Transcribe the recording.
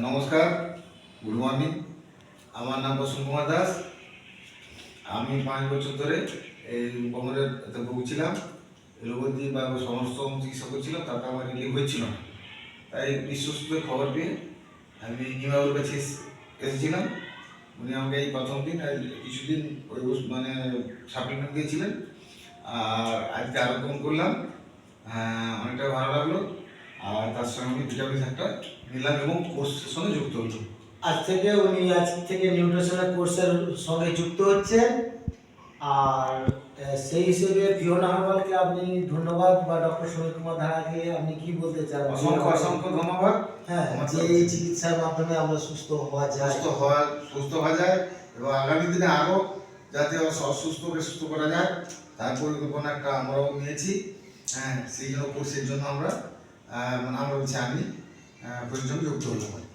নমস্কার, good morning. আমার নাম বসন্ত কুমার দাস। আমি 5 বছর ধরে এই কোমরের ভুগছিলাম। এলোপ্যাথি বা সমস্ত চিকিৎসা করছিলাম, তাতে আমার রিলিফ হচ্ছিল না। তাই বিশ্বস্তের খবর পেয়ে আমি নিমাবুর কাছে এসেছিলাম। উনি আমাকে এই প্রথম দিন কিছুদিন ওই মানে সাপ্লিমেন্ট দিয়েছিলেন, আর আজকে আরোপণ করলাম। অনেকটা ভালো লাগলো। আর তার সঙ্গে আমি ভিটামিন একটা নিলাম এবং কোর্সের সঙ্গে যুক্ত হলো। আজ থেকে নিউট্রিশনাল কোর্সের সঙ্গে যুক্ত হচ্ছেন। আর সেই হিসেবে ফিওনা হারবালকে আপনি ধন্যবাদ, বা ডক্টর সুনীল কুমার ধারাকে আপনি কি বলতে চান? অসংখ্য অসংখ্য ধন্যবাদ। হ্যাঁ, যে এই চিকিৎসার মাধ্যমে আমরা সুস্থ হওয়া যায় এবং আগামী দিনে আরও যাতে অসুস্থকে সুস্থ করা যায় তার পরিকল্পনা একটা আমরাও নিয়েছি। সেই জন্য কোর্সের জন্য আমরা বলছি আমি প্রয়োজন যুক্ত হলাম।